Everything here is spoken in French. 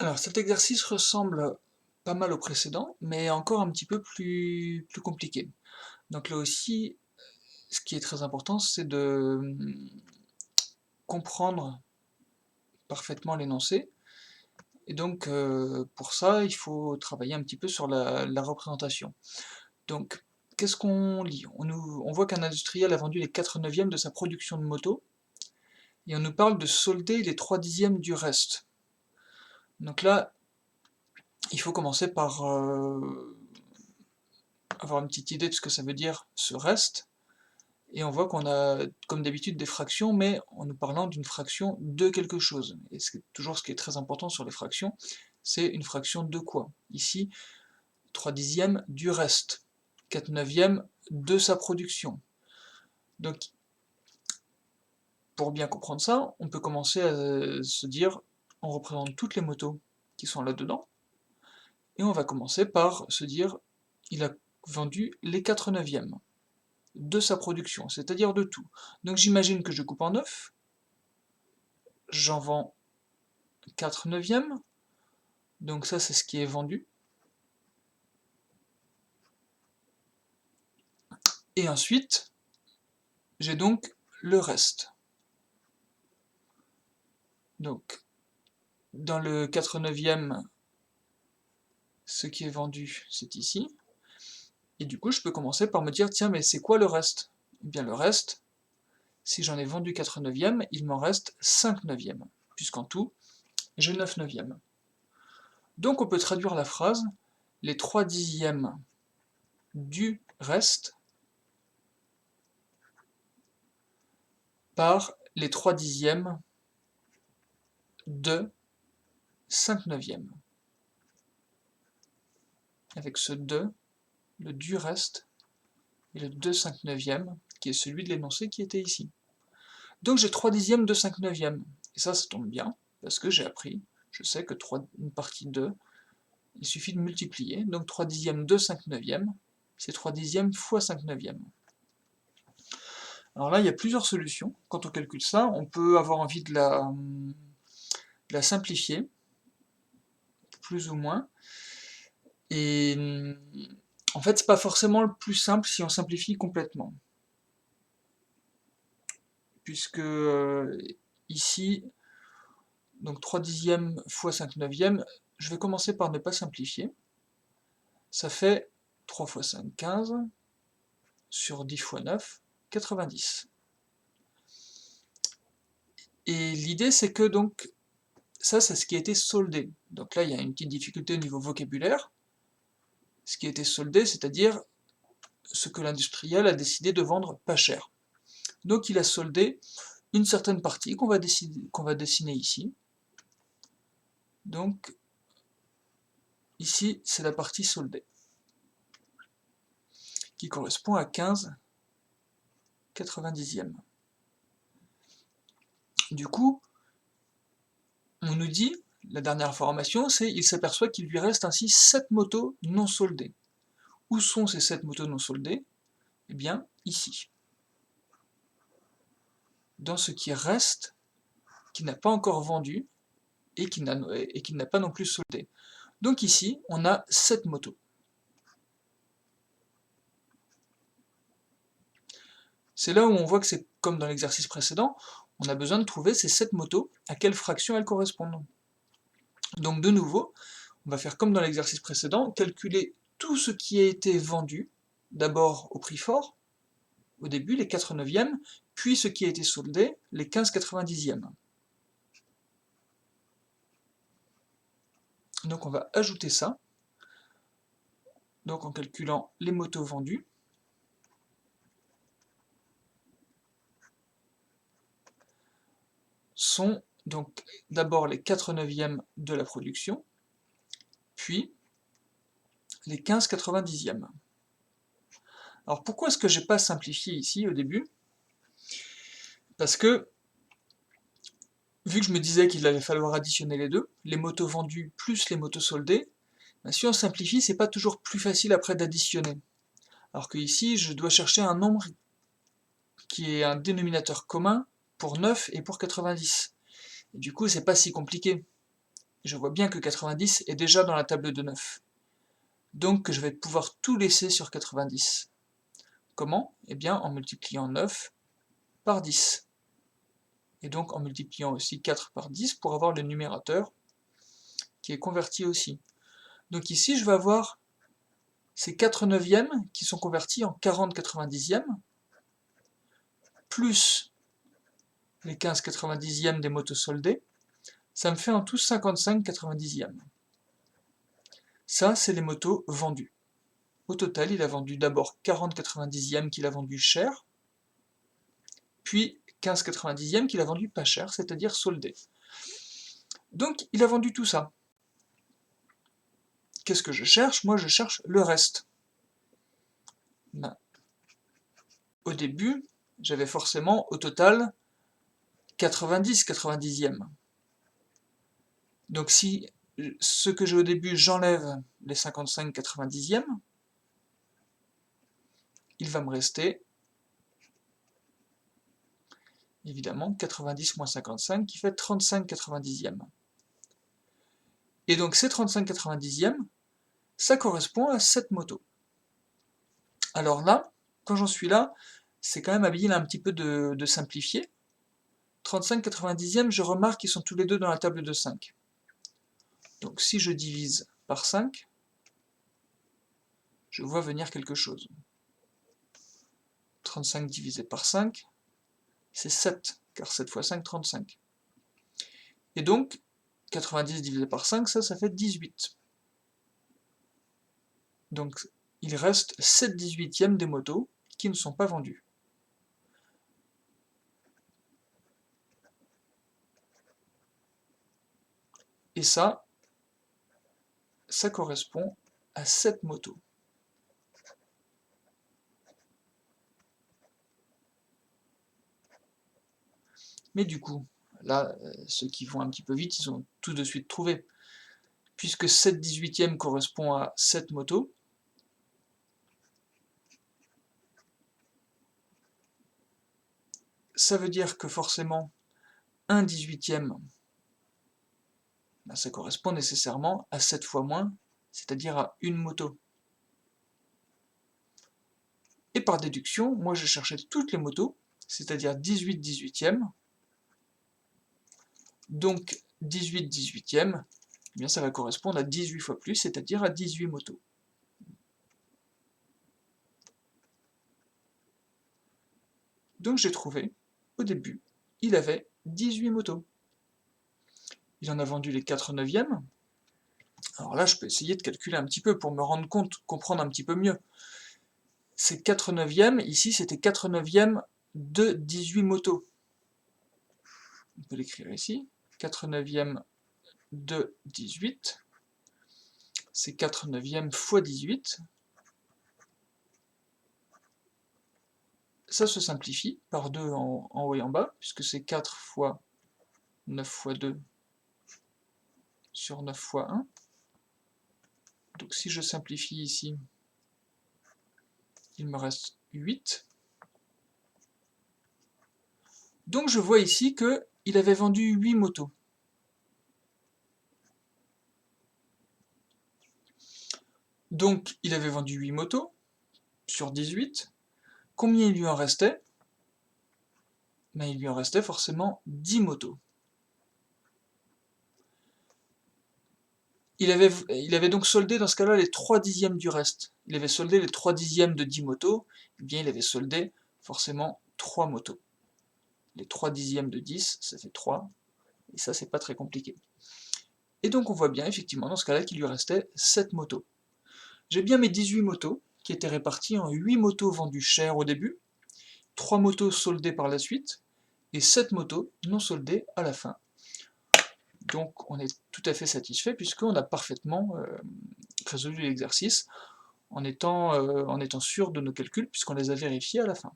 Alors cet exercice ressemble pas mal au précédent, mais encore un petit peu plus compliqué. Donc là aussi, ce qui est très important, c'est de comprendre parfaitement l'énoncé. Et donc pour ça, il faut travailler un petit peu sur la représentation. Donc qu'est-ce qu'on lit? On voit qu'un industriel a vendu les 4/9 de sa production de motos, et on nous parle de solder les 3/10 du reste. Donc là, il faut commencer par avoir une petite idée de ce que ça veut dire ce reste, et on voit qu'on a, comme d'habitude, des fractions, mais en nous parlant d'une fraction de quelque chose. Et c'est toujours ce qui est très important sur les fractions, c'est une fraction de quoi? Ici, 3/10 du reste, 4/9 de sa production. Donc, pour bien comprendre ça, on peut commencer à se dire, on représente toutes les motos qui sont là-dedans, et on va commencer par se dire, il a vendu les 4/9 de sa production, c'est-à-dire de tout. Donc j'imagine que je coupe en 9, j'en vends 4/9, donc ça c'est ce qui est vendu. Et ensuite, j'ai donc le reste. Donc, dans le 4/9, ce qui est vendu, c'est ici. Et du coup, je peux commencer par me dire, tiens, mais c'est quoi le reste? Eh bien, le reste, si j'en ai vendu 4/9, il m'en reste 5/9, puisqu'en tout, j'ai 9/9. Donc, on peut traduire la phrase, les 3/10 du reste par les 3/10 de 5/9. Avec ce 2, le du reste, et le 2/5/9, qui est celui de l'énoncé qui était ici. Donc j'ai 3/10 de 5/9, et ça tombe bien, parce que j'ai appris, je sais que une partie 2, il suffit de multiplier, donc 3/10 de 5/9, c'est 3/10 fois 5/9. Alors là, il y a plusieurs solutions. Quand on calcule ça, on peut avoir envie de la simplifier, plus ou moins, et en fait, c'est pas forcément le plus simple si on simplifie complètement. Puisque ici, donc 3/10 fois 5/9, je vais commencer par ne pas simplifier. Ça fait 3 fois 5, 15, sur 10 fois 9, 90. Et l'idée c'est que donc, ça c'est ce qui a été soldé. Donc là il y a une petite difficulté au niveau vocabulaire. Ce qui a été soldé, c'est-à-dire ce que l'industriel a décidé de vendre pas cher. Donc il a soldé une certaine partie qu'on va dessiner ici. Donc ici c'est la partie soldée, qui correspond à 15/90. Du coup, on nous dit, la dernière information, c'est il s'aperçoit qu'il lui reste ainsi 7 motos non soldées. Où sont ces 7 motos non soldées? Eh bien, ici. Dans ce qui reste, qui n'a pas encore vendu, et qui n'a pas non plus soldé. Donc ici, on a 7 motos. C'est là où on voit que c'est comme dans l'exercice précédent, on a besoin de trouver ces 7 motos, à quelle fraction elles correspondent. Donc de nouveau, on va faire comme dans l'exercice précédent, calculer tout ce qui a été vendu, d'abord au prix fort, au début, les 4/9, puis ce qui a été soldé, les 15/90. Donc on va ajouter ça, donc en calculant les motos vendues, sont donc d'abord les 4/9 de la production, puis les 15/90. Alors pourquoi est-ce que j'ai pas simplifié ici au début? Parce que, vu que je me disais qu'il allait falloir additionner les deux, les motos vendues plus les motos soldées, ben si on simplifie, c'est pas toujours plus facile après d'additionner. Alors que ici, je dois chercher un nombre qui est un dénominateur commun pour 9 et pour 90. Et du coup, c'est pas si compliqué. je vois bien que 90 est déjà dans la table de 9. Donc je vais pouvoir tout laisser sur 90. Comment? Eh bien en multipliant 9 par 10. Et donc en multipliant aussi 4 par 10 pour avoir le numérateur qui est converti aussi. Donc ici je vais avoir ces 4 neuvièmes qui sont convertis en 40 90e, plus les 15 90e des motos soldés, ça me fait en tout 55 90e. Ça, c'est les motos vendues. Au total, il a vendu d'abord 40 90e qu'il a vendu cher, puis 15 90e qu'il a vendu pas cher, c'est-à-dire soldé. Donc, il a vendu tout ça. Qu'est-ce que je cherche? Moi, je cherche le reste. Ben, au début, j'avais forcément au total 90 90e. Donc si ce que j'ai au début, j'enlève les 55 90e, il va me rester évidemment 90 moins 55 qui fait 35 90e. Et donc ces 35 90e, ça correspond à cette moto. Alors là, quand j'en suis là, c'est quand même habile un petit peu de simplifier. 35 90e, je remarque qu'ils sont tous les deux dans la table de 5. Donc si je divise par 5, je vois venir quelque chose. 35 divisé par 5, c'est 7, car 7 fois 5, 35. Et donc, 90 divisé par 5, ça fait 18. Donc, il reste 7 18e des motos qui ne sont pas vendues. Et ça correspond à cette moto. Mais du coup, là, ceux qui vont un petit peu vite, ils ont tout de suite trouvé. Puisque 7 18e correspond à cette moto, ça veut dire que forcément, 1 18e, ben ça correspond nécessairement à 7 fois moins, c'est-à-dire à une moto. Et par déduction, moi je cherchais toutes les motos, c'est-à-dire 18 18e. Donc 18 18e, eh bien ça va correspondre à 18 fois plus, c'est-à-dire à 18 motos. Donc j'ai trouvé, au début, il avait 18 motos. Il en a vendu les 4 neuvièmes. Alors là, je peux essayer de calculer un petit peu pour me rendre compte, comprendre un petit peu mieux. Ces 4 neuvièmes, ici, c'était 4 neuvièmes de 18 motos. On peut l'écrire ici. 4 neuvièmes de 18. C'est 4 neuvièmes fois 18. Ça se simplifie par 2 en haut et en bas, puisque c'est 4 fois 9 fois 2 sur 9 fois 1. Donc si je simplifie ici, il me reste 8. Donc je vois ici qu'il avait vendu 8 motos. Donc il avait vendu 8 motos sur 18. Combien il lui en restait? Ben, il lui en restait forcément 10 motos. Il avait donc soldé dans ce cas-là les 3 dixièmes du reste. Il avait soldé les 3 dixièmes de 10 motos, et bien il avait soldé forcément 3 motos. Les 3 dixièmes de 10, ça fait 3, et ça c'est pas très compliqué. Et donc on voit bien effectivement dans ce cas-là qu'il lui restait 7 motos. J'ai bien mes 18 motos, qui étaient réparties en 8 motos vendues cher au début, 3 motos soldées par la suite, et 7 motos non soldées à la fin. Donc on est tout à fait satisfait puisqu'on a parfaitement résolu l'exercice en étant sûr de nos calculs puisqu'on les a vérifiés à la fin.